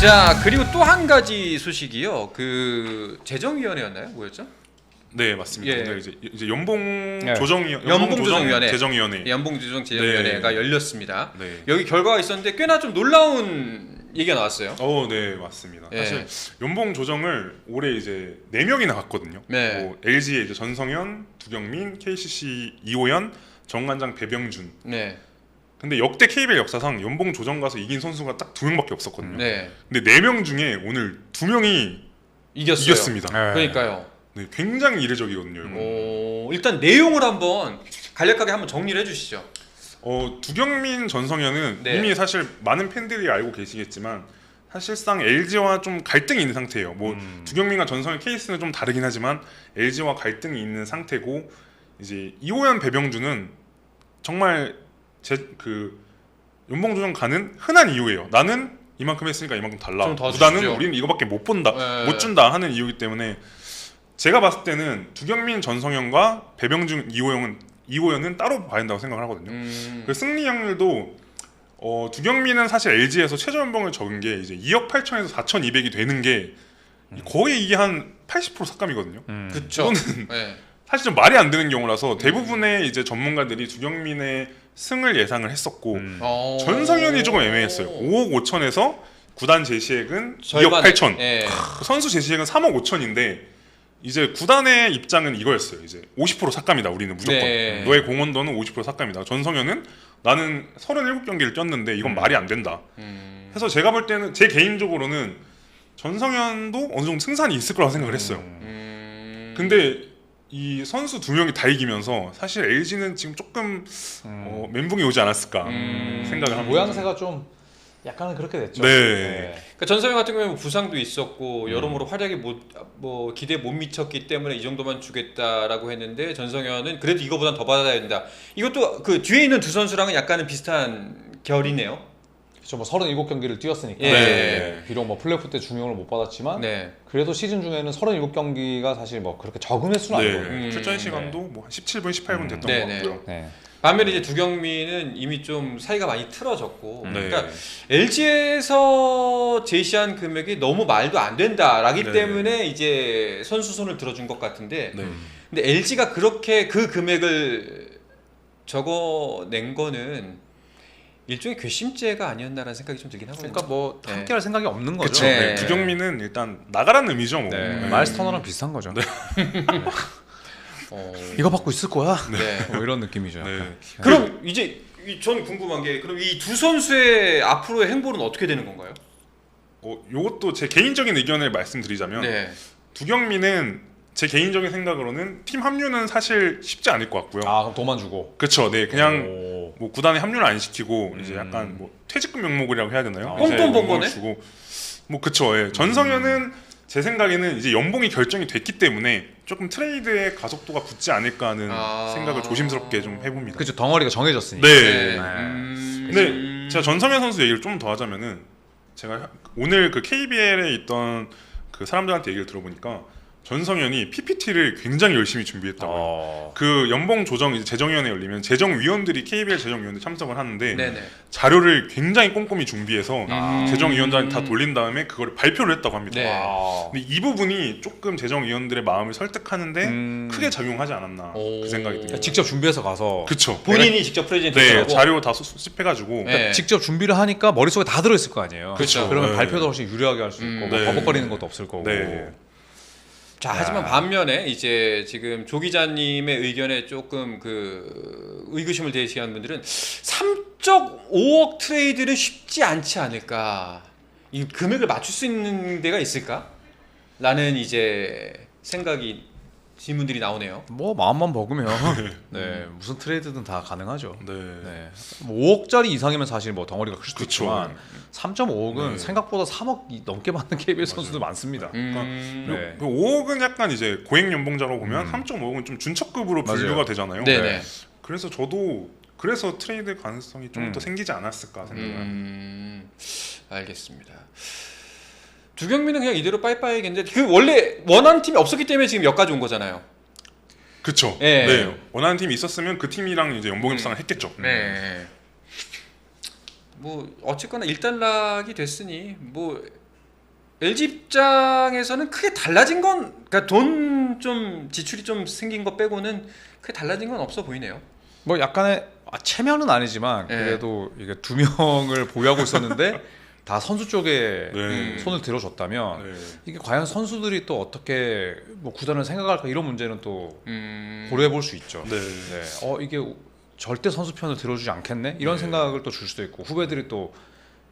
자, 그리고 또 한 가지 소식이요. 그 재정위원회였나요? 뭐였죠? 네, 맞습니다. 예. 오늘 이제 연봉 네. 조정위원회, 재정위원회가 네. 열렸습니다. 네. 여기 결과가 있었는데 꽤나 좀 놀라운 얘기가 나왔어요. 네, 맞습니다. 예. 사실 연봉 조정을 올해 이제 4명이 나갔거든요. 네. 뭐 LG의 이제 전성현, 두경민, KCC 이호연, 정관장 배병준. 네. 근데 역대 KBL 역사상 연봉 조정 가서 이긴 선수가 딱 2명밖에 없었거든요. 네. 근데 4명 중에 오늘 2명이 이겼어요. 이겼습니다. 그러니까요. 네, 굉장히 이례적이거든요. 이거. 일단 내용을 한번 간략하게 한번 정리를 해주시죠. 두경민, 전성현은 네. 이미 사실 많은 팬들이 알고 계시겠지만 사실상 LG와 좀 갈등이 있는 상태예요. 뭐 두경민과 전성현 케이스는 좀 다르긴 하지만 LG와 갈등이 있는 상태고 이제 이호연, 배병준은 정말 연봉 조정 가는 흔한 이유예요. 나는 이만큼 했으니까 이만큼 달라. 좀더 구단은 주십시오. 우리는 이거밖에 못 본다, 네. 못 준다 하는 이유이기 때문에 제가 봤을 때는 두경민, 전성현과 배병준, 이호연은 따로 봐야 된다고 생각을 하거든요. 그 승리 확률도 두경민은 사실 LG에서 최저 연봉을 적은 게 이제 2억 8천에서 4,200이 되는 게 거의 이게 한 80% 삭감이거든요. 그쵸. 이거는 네. 사실 좀 말이 안 되는 경우라서 대부분의 이제 전문가들이 두경민의 승을 예상을 했었고 전성현이 조금 애매했어요. 5억 5천에서 구단 제시액은 2억 8천. 네. 선수 제시액은 3억 5천인데 이제 구단의 입장은 이거였어요. 이제 50% 삭감이다. 우리는 무조건. 네. 너의 공헌도는 50% 삭감이다. 전성현은 나는 37경기를 뛰었는데 이건 말이 안 된다. 해서 제가 볼 때는 제 개인적으로는 전성현도 어느 정도 승산이 있을 거라고 생각을 했어요. 근데 이 선수 2명이 다 이기면서 사실 LG는 지금 조금 멘붕이 오지 않았을까 생각을 합니다. 모양새가 좀 약간은 그렇게 됐죠. 네. 그러니까 전성현 같은 경우는 부상도 있었고 여러모로 활약이 기대에 못 미쳤기 때문에 이 정도만 주겠다라고 했는데 전성현은 그래도 이거보단 더 받아야 된다. 이것도 그 뒤에 있는 두 선수랑은 약간은 비슷한 결이네요. 그렇죠. 뭐 37경기를 뛰었으니까. 예. 네. 비록 뭐 플레이오프 때 중용을 못 받았지만 네. 그래도 시즌 중에는 37경기가 사실 뭐 그렇게 적은 횟수는 아니거든요. 출전 시간도 뭐 한 17분, 18분 됐던 네, 것 네. 같고요. 네. 반면에 이제 두경민은 이미 좀 사이가 많이 틀어졌고 네. 그러니까 LG에서 제시한 금액이 너무 말도 안 된다라기 네. 때문에 이제 선수 손을 들어준 것 같은데 네. 근데 LG가 그렇게 그 금액을 적어낸 거는 일종의 괘씸죄가 아니었나라는 생각이 좀 들긴 하거든요. 그러니까 뭐 네. 함께할 생각이 없는 거죠. 그쵸. 네. 두경민은 일단 나가라는 의미죠. 뭐. 네. 네. 마일스 터너랑 비슷한 거죠. 이거 받고 있을 거야. 네. 뭐 이런 느낌이죠. 네. 약간. 그럼 이제 전 궁금한 게 그럼 이 두 선수의 앞으로의 행보는 어떻게 되는 건가요? 요것도 제 개인적인 의견을 말씀드리자면 네. 두경민은 제 개인적인 생각으로는 팀 합류는 사실 쉽지 않을 것 같고요. 아 그럼 돈만 주고. 그쵸. 네, 그냥 오. 뭐 구단에 합류를 안 시키고 이제 약간 뭐 퇴직금 명목이라고 해야 되나요? 아. 이제 똥돈 번 연봉을 거네? 주고 뭐 그쵸. 예. 전성현은 제 생각에는 이제 연봉이 결정이 됐기 때문에 조금 트레이드의 가속도가 붙지 않을까 하는 생각을 조심스럽게 좀 해봅니다. 그렇죠. 덩어리가 정해졌으니까. 네. 네. 근데 제가 전성현 선수 얘기를 좀 더 하자면은 제가 오늘 그 KBL에 있던 그 사람들한테 얘기를 들어보니까 전성현이 PPT를 굉장히 열심히 준비했다고요. 그 연봉 조정 이제 재정위원회 열리면 재정위원들이 KBL 재정위원회 참석을 하는데 네네. 자료를 굉장히 꼼꼼히 준비해서 재정위원장한테 다 음. 돌린 다음에 그걸 발표를 했다고 합니다. 네. 아. 근데 이 부분이 조금 재정위원들의 마음을 설득하는데 크게 작용하지 않았나 오. 그 생각이 듭니다. 그러니까 직접 준비해서 가서. 그쵸. 본인이 직접 프레젠트 네, 하고 자료 다 수집해가지고 네. 직접 준비를 하니까 머릿속에 다 들어있을 거 아니에요. 그쵸. 그러면 네. 발표도 훨씬 유리하게 할 수 있고 뭐 네. 버벅거리는 것도 없을 거고. 네. 자, 하지만 반면에 이제 지금 조 기자님의 의견에 조금 그 의구심을 제시하는 분들은 3.5억 트레이드는 쉽지 않지 않을까? 이 금액을 맞출 수 있는 데가 있을까? 라는 이제 생각이 질문들이 나오네요. 뭐 마음만 먹으면 네 무슨 트레이드든 다 가능하죠. 네. 네. 뭐 5억짜리 이상이면 사실 뭐 덩어리가 클 수도 그쵸. 있지만 3.5억은 네. 생각보다 3억 넘게 받는 KBL 선수들 많습니다. 네. 5억은 약간 이제 고액 연봉자로 보면 3.5억은 좀 준척급으로 맞아요. 분류가 되잖아요. 네네. 그래서 저도 그래서 트레이드 가능성이 좀 더 음. 생기지 않았을까 생각을. 알겠습니다. 두경민은 그냥 이대로 빠이빠이겠는데 그 원래 원하는 팀이 없었기 때문에 지금 여기까지 온 거잖아요. 그쵸. 예. 네. 원하는 팀이 있었으면 그 팀이랑 이제 연봉 협상을 했겠죠. 네. 뭐 어쨌거나 일단락이 됐으니 뭐 LG 입장에서는 크게 달라진 건, 그러니까 돈 좀 지출이 좀 생긴 거 빼고는 크게 달라진 건 없어 보이네요. 뭐 약간의 체면은 아니지만 네. 그래도 이게 두 명을 보유하고 있었는데 다 선수 쪽에 네. 손을 들어줬다면 네. 이게 과연 선수들이 또 어떻게 뭐 구단을 생각할까 이런 문제는 또 음. 고려해 볼 수 있죠. 네. 이게 절대 선수 편을 들어주지 않겠네 이런 네. 생각을 또 줄 수도 있고 후배들이 또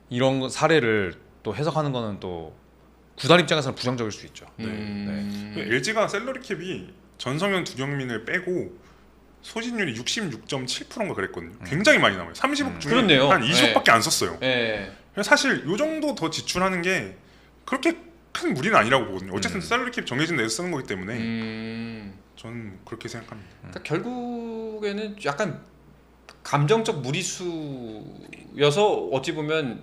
이런 사례를 또 해석하는 거는 또 구단 입장에서는 부정적일 수 있죠. LG가 셀러리 캡이 전성현, 두경민을 빼고 소진율이 66.7%인가 그랬거든요. 굉장히 많이 남아요. 30억 중에 그렇네요. 한 20억밖에 안 썼어요. 네. 그래서 사실 요 정도 더 지출하는 게 그렇게 큰 무리는 아니라고 보거든요. 어쨌든 셀러리 캡 정해진 데서 쓰는 거기 때문에 저는 그렇게 생각합니다. 그러니까 결국에는 약간 감정적 무리수여서 어찌 보면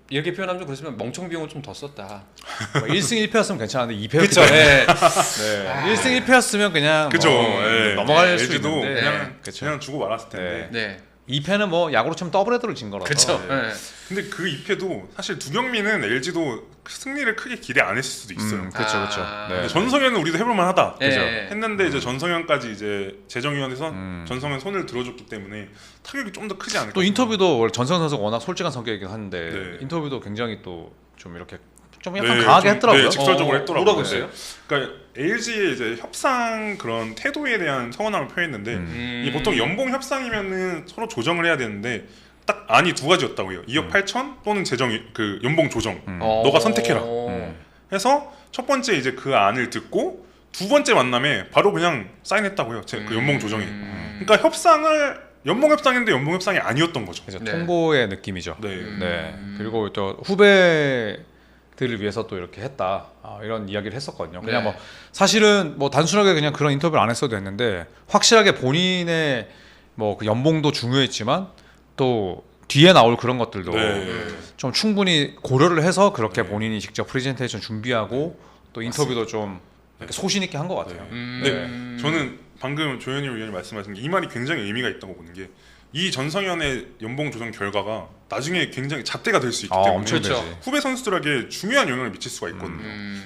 이렇게 표현하면 좀 그렇지만 멍청 비용을 좀 더 썼다. 뭐 1승 1패였으면 괜찮은데 2패였기 그렇죠. 때문에 네. 1승 1패였으면 그냥 그죠. 뭐 예. 넘어갈 수 LG도 있는데 그냥, 그쵸. 그냥 주고 말았을 텐데. 네. 2패는 뭐 야구로 치면 더블헤더를 진 거라서 그렇죠. 네. 네. 근데 그 2패도 사실 두경민은 LG도 승리를 크게 기대 안 했을 수도 있어요. 그렇죠, 그렇죠. 아. 네. 근데 전성현은 우리도 해볼만 하다. 네. 그죠? 했는데 이제 전성현까지 이제 재정위원회에서 음. 전성현 손을 들어줬기 때문에 타격이 좀 더 크지 않을까. 또 인터뷰도 원래 전성현 선수가 워낙 솔직한 성격이긴 한데 네. 인터뷰도 굉장히 또 좀 이렇게 좀 약간 네, 강하게 좀, 했더라고요. 네, 직설적으로 했더라고요. 뭐라고 했어요? 그러니까 LG의 이제 협상 그런 태도에 대한 서운함을 표했는데 이 보통 연봉 협상이면은 서로 조정을 해야 되는데 딱 안이 두 가지였다고요. 2억 8천 또는 재정 그 연봉 조정. 너가 선택해라. 해서 첫 번째 이제 그 안을 듣고 두 번째 만남에 바로 그냥 사인했다고요. 그 연봉 조정에. 그러니까 연봉 협상인데 연봉 협상이 아니었던 거죠. 그래서 네. 통보의 느낌이죠. 네. 네. 그리고 또 후배들을 위해서 또 이렇게 했다 이런 이야기를 했었거든요. 그냥 네. 뭐 사실은 뭐 단순하게 그냥 그런 인터뷰를 안 했어도 됐는데 확실하게 본인의 뭐 그 연봉도 중요했지만 또 뒤에 나올 그런 것들도 네. 좀 충분히 고려를 해서 그렇게 네. 본인이 직접 프레젠테이션 준비하고 또 인터뷰도 좀 이렇게 소신 있게 한 것 같아요. 네. 저는 방금 조현일 위원이 말씀하신 게 이 말이 굉장히 의미가 있다고 보는 게 이 전성현의 연봉 조정 결과가 나중에 굉장히 잣대가 될 수 있기 때문에 엄청 그렇죠. 되지. 후배 선수들에게 중요한 영향을 미칠 수가 있거든요.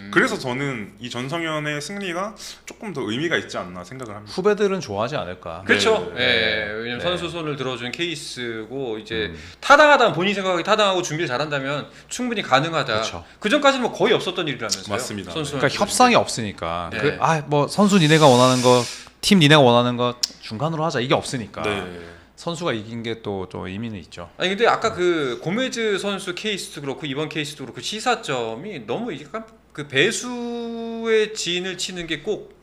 그래서 저는 이 전성현의 승리가 조금 더 의미가 있지 않나 생각을 합니다. 후배들은 좋아하지 않을까. 그렇죠. 네. 예. 왜냐면 네. 선수 손을 들어준 케이스고 이제 타당하다면 본인 생각이 타당하고 준비를 잘한다면 충분히 가능하다. 그렇죠. 그 전까지는 뭐 거의 없었던 일이라면서요. 맞습니다. 선수 그러니까 협상이 없으니까 네. 뭐 선수 니네가 원하는 거, 팀 니네가 원하는 거 중간으로 하자 이게 없으니까 네. 선수가 이긴 게 또 의미는 있죠. 아니 근데 아까 그 고메즈 선수 케이스도 그렇고 이번 케이스도 그렇고 시사점이 너무 약간 그 배수의 진을 치는 게 꼭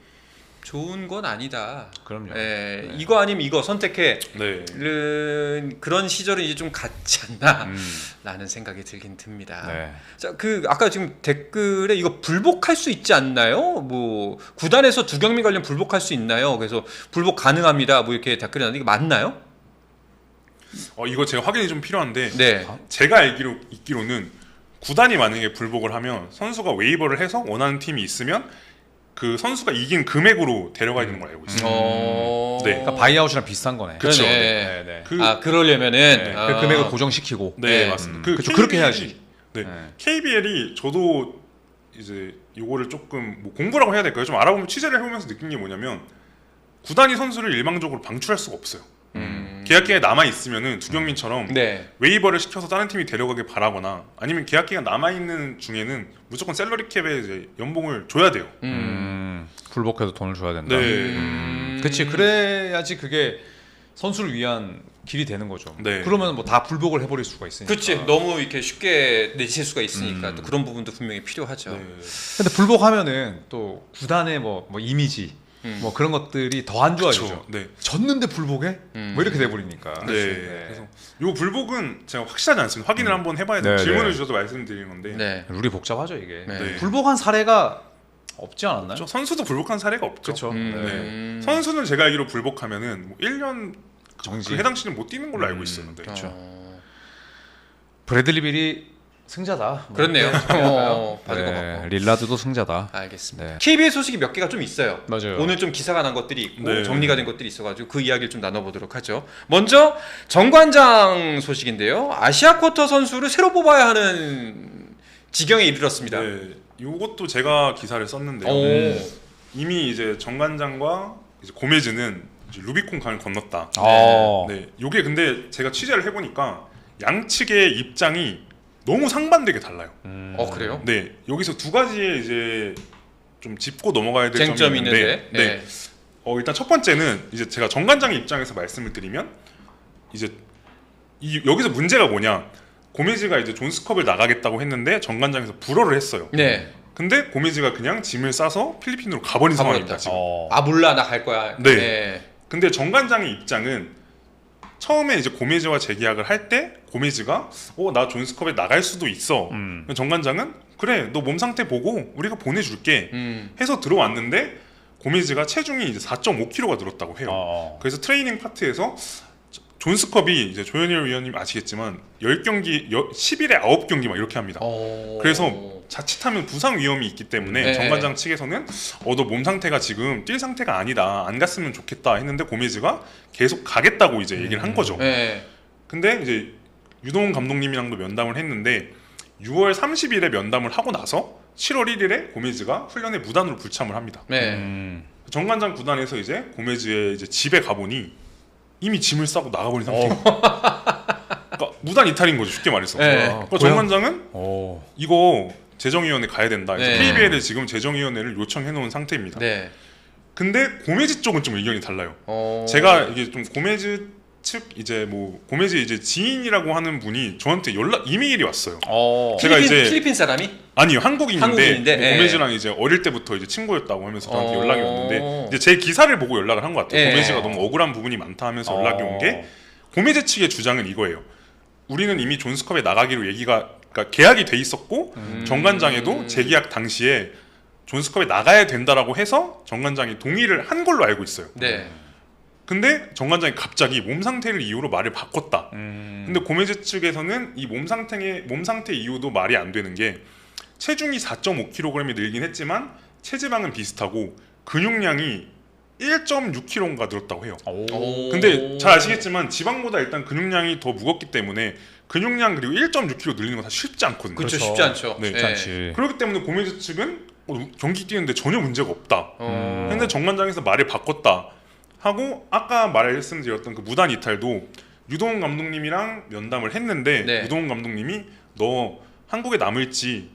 좋은 건 아니다. 그럼요. 예, 네. 이거 아니면 이거 선택해. 네. 그런 시절은 이제 좀 갔지 않나라는 생각이 들긴 듭니다. 네. 자, 그 아까 지금 댓글에 이거 불복할 수 있지 않나요? 뭐 구단에서 두경민 관련 불복할 수 있나요? 그래서 불복 가능합니다. 뭐 이렇게 댓글이 나는데 이게 맞나요? 이거 제가 확인이 좀 필요한데 네. 제가 있기로는 구단이 만약에 불복을 하면 선수가 웨이버를 해서 원하는 팀이 있으면 그 선수가 이긴 금액으로 데려가야 되는 걸 알고 있어요. 네. 그러니까 바이아웃이랑 비슷한 거네. 그렇죠. 네, 네. 그러려면은 네. 그 금액을 고정시키고. 네, 네. 맞습니다. 그렇죠. 그렇게 해야지. 네. 네. KBL이 저도 이제 요거를 조금 뭐 공부라고 해야 될까요? 좀 알아보면 취재를 해보면서 느낀 게 뭐냐면 구단이 선수를 일방적으로 방출할 수가 없어요. 계약기간에 남아 있으면은 두경민처럼 네. 웨이버를 시켜서 다른 팀이 데려가길 바라거나 아니면 계약기간 남아 있는 중에는 무조건 샐러리 캡에 이제 연봉을 줘야 돼요. 불복해도 돈을 줘야 된다. 네. 그렇지. 그래야지 그게 선수를 위한 길이 되는 거죠. 네. 그러면 뭐 다 불복을 해버릴 수가 있으니까. 그렇지. 너무 이렇게 쉽게 내칠 수가 있으니까 또 그런 부분도 분명히 필요하죠. 네. 근데 불복하면은 또 구단의 뭐 이미지 뭐 그런 것들이 더 안 좋아지죠. 그쵸. 네. 졌는데 불복해? 뭐 이렇게 돼버리니까. 네. 그래서 요 불복은 제가 확실하지 않습니다. 확인을 한번 해봐야 돼요. 네, 질문을 네. 주셔서 말씀드리는 건데 네. 룰이 복잡하죠 이게. 네. 불복한 사례가 없지 않았나요? 저 선수도 불복한 사례가 없죠. 그렇죠. 네. 선수는 제가 알기로 불복하면은 뭐 1년 정지. 그 해당 시즌 못 뛰는 걸로 알고 있었는데. 그렇죠. 브래들리 빌이 승자다. 뭐 그렇네요. 이렇게 생각할까요? 받은 것 같고. 릴라드도 승자다. 알겠습니다. 네. KBL 소식이 몇 개가 좀 있어요. 맞아요. 오늘 좀 기사가 난 것들이 있고 네. 정리가 된 것들이 있어가지고 그 이야기를 좀 나눠보도록 하죠. 먼저 정관장 소식인데요. 아시아 쿼터 선수를 새로 뽑아야 하는 지경에 이르렀습니다. 네, 이것도 제가 기사를 썼는데요. 오. 이미 이제 정관장과 이제 고메즈는 이제 루비콘 강을 건넜다. 네, 요게 근데 제가 취재를 해보니까 양측의 입장이 너무 상반되게 달라요. 그래요? 네, 여기서 두 가지의 이제 좀 짚고 넘어가야 될 점이 쟁점이 있는데, 있는데. 네. 일단 첫 번째는 이제 제가 정관장의 입장에서 말씀을 드리면 이제 여기서 문제가 뭐냐? 고메즈가 이제 존스컵을 나가겠다고 했는데 정관장에서 불허를 했어요. 네. 근데 고메즈가 그냥 짐을 싸서 필리핀으로 가버린 상황입니다. 지금. 몰라 나 갈 거야. 네. 근데 정관장의 입장은 처음에 이제 고메즈와 재계약을 할 때 고메즈가 나 존스컵에 나갈 수도 있어. 정관장은 그래 너 몸 상태 보고 우리가 보내줄게 해서 들어왔는데 고메즈가 체중이 이제 4.5kg가 늘었다고 해요. 그래서 트레이닝 파트에서 존스컵이 이제 조현일 위원님 아시겠지만 10경기 10일에 9경기 막 이렇게 합니다. 그래서 자칫하면 부상 위험이 있기 때문에 네. 정관장 측에서는 너 몸 상태가 지금 뛸 상태가 아니다. 안 갔으면 좋겠다 했는데 고메즈가 계속 가겠다고 이제 얘기를 한 거죠. 네. 근데 이제 유동훈 감독님이랑도 면담을 했는데 6월 30일에 면담을 하고 나서 7월 1일에 고메즈가 훈련에 무단으로 불참을 합니다. 네. 정관장 구단에서 이제 고메즈의 이제 집에 가보니 이미 짐을 싸고 나가버린 상태예요. 그러니까 무단 이탈인 거죠, 쉽게 말해서. 네. 그러니까 정관장은 이거 재정위원회 가야 된다. 네. KBL에 지금 재정위원회를 요청해 놓은 상태입니다. 네. 근데 고메즈 쪽은 좀 의견이 달라요. 어. 제가 이게 좀 고메즈 측 이제 뭐 고메즈 이제 지인이라고 하는 분이 저한테 이메일이 왔어요. 제가 이제 필리핀 사람이? 아니요, 한국인인데 한국인인데, 뭐 예. 고메즈랑 이제 어릴 때부터 이제 친구였다고 하면서 저한테 연락이 왔는데 어. 이제 제 기사를 보고 연락을 한 것 같아요. 예. 고메즈가 너무 억울한 부분이 많다 하면서 연락이 온 게 고메즈 측의 주장은 이거예요. 우리는 이미 존스컵에 나가기로 그러니까 계약이 돼 있었고 정관장에도 재계약 당시에 존스컵에 나가야 된다라고 해서 정관장이 동의를 한 걸로 알고 있어요. 네. 근데 정관장이 갑자기 몸 상태를 이유로 말을 바꿨다. 근데 고메즈 측에서는 이 몸 상태 이유도 말이 안 되는 게 체중이 4.5kg이 늘긴 했지만 체지방은 비슷하고 근육량이 1.6kg가 늘었다고 해요. 근데 잘 아시겠지만 지방보다 일단 근육량이 더 무겁기 때문에 근육량 그리고 1.6kg 늘리는 건 사실 쉽지 않거든요. 그렇죠. 쉽지 않죠. 네. 쉽지 않지. 그렇기 때문에 고메즈 측은 경기 뛰는데 전혀 문제가 없다. 근데 정관장에서 말을 바꿨다 하고 아까 말씀드렸던 그 무단 이탈도 유동훈 감독님이랑 면담을 했는데 네. 유동훈 감독님이 너 한국에 남을지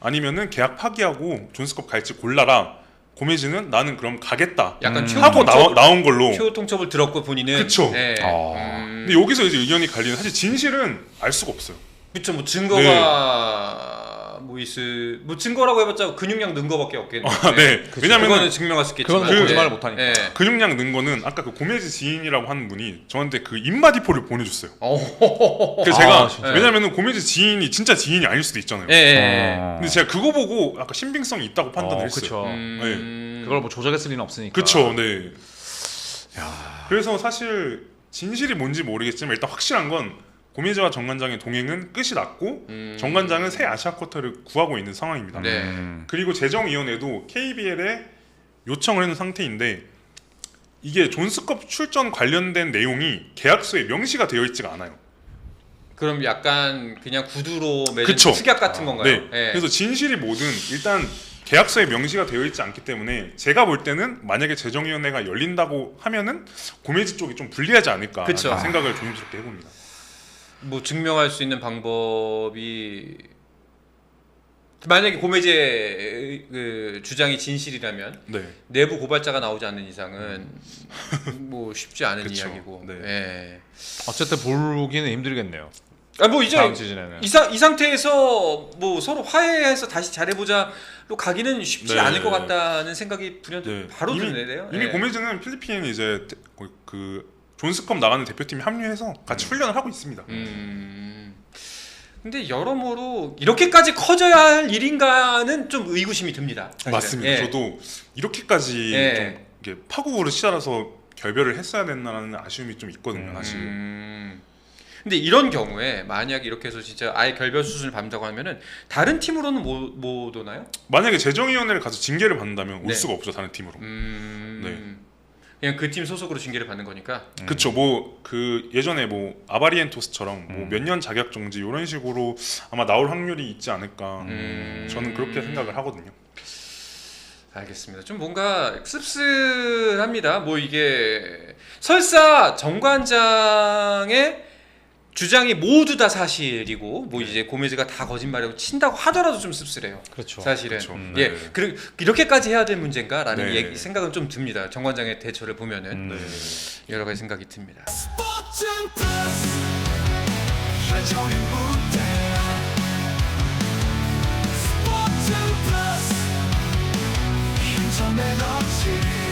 아니면은 계약 파기하고 존스컵 갈지 골라라. 고메즈는 나는 그럼 가겠다 약간 하고 나온 걸로. 최후 통첩을 들었고 본인은 그쵸. 네. 근데 여기서 이제 의견이 갈리는 사실 진실은 알 수가 없어요. 그쵸. 뭐 증거가 뭐 증거라고 해봤자 근육량 는 거밖에 없겠네. 네. 왜냐면은 그거는 증명할 수 있겠지만 그건 거짓말을 못 하니까. 네. 근육량 는 거는 아까 그 고메즈 지인이라고 하는 분이 저한테 그 인바디포를 보내줬어요. 그래서 제가 진짜? 왜냐면은 고메즈 지인이 진짜 지인이 아닐 수도 있잖아요. 예. 근데 제가 그거 보고 아까 신빙성이 있다고 판단을 했어요. 그쵸. 그걸 뭐 조작했을 리는 없으니까. 그쵸, 네. 그래서 사실 진실이 뭔지 모르겠지만 일단 확실한 건 고메즈와 정관장의 동행은 끝이 났고 정관장은 새 아시아 쿼터를 구하고 있는 상황입니다. 네. 그리고 재정위원회도 KBL에 요청을 해놓은 상태인데 이게 존스컵 출전 관련된 내용이 계약서에 명시가 되어 있지가 않아요. 그럼 약간 그냥 구두로 매는 그쵸. 특약 같은 건가요? 네. 그래서 진실이 뭐든 일단 계약서에 명시가 되어 있지 않기 때문에 제가 볼 때는 만약에 재정위원회가 열린다고 하면은 고메즈 쪽이 좀 불리하지 않을까 그쵸. 생각을 조심스럽게 해봅니다. 뭐 증명할 수 있는 방법이 만약에 고메즈의 그 주장이 진실이라면 네. 내부 고발자가 나오지 않는 이상은 뭐 쉽지 않은 그쵸. 이야기고. 네. 예. 어쨌든 보기는 힘들겠네요. 뭐 이제 다음 시즌에는. 이 상태에서 뭐 서로 화해해서 다시 잘해보자로 가기는 쉽지 네. 않을 것 같다는 생각이 불현듯 네. 바로 드네요. 이미 고메즈는 필리핀 이제 그 존스컵 나가는 대표팀이 합류해서 같이 훈련을 하고 있습니다. 근데 여러모로 이렇게까지 커져야 할 일인가는 좀 의구심이 듭니다. 사실은. 맞습니다. 예. 저도 이렇게까지 예. 좀 이게 파국으로 치달아서 결별을 했어야 됐나라는 아쉬움이 좀 있거든요, 사실. 근데 이런 경우에 만약 이렇게 해서 진짜 아예 결별 수순을 밟는다고 하면은 다른 팀으로는 못 오나요? 만약에 재정위원회를 가서 징계를 받는다면 올 네. 수가 없죠, 다른 팀으로. 네. 그냥 그 팀 소속으로 징계를 받는 거니까. 그쵸. 뭐 그 예전에 뭐 아바리엔토스처럼 뭐 몇 년 자격 정지 이런 식으로 아마 나올 확률이 있지 않을까. 저는 그렇게 생각을 하거든요. 알겠습니다. 좀 뭔가 씁쓸합니다. 뭐 이게 설사 정관장의 주장이 모두 다 사실이고 뭐 이제 고메즈가 다 거짓말이고 친다고 하더라도 좀 씁쓸해요. 그렇죠. 사실은. 그렇죠. 예, 네. 이렇게까지 해야 될 문제인가라는 네. 생각은 좀 듭니다. 정관장의 대처를 보면은 네. 여러 가지 생각이 듭니다. 스포츠 플러스 한정의 무대 스포츠 플러스 인터넷 없이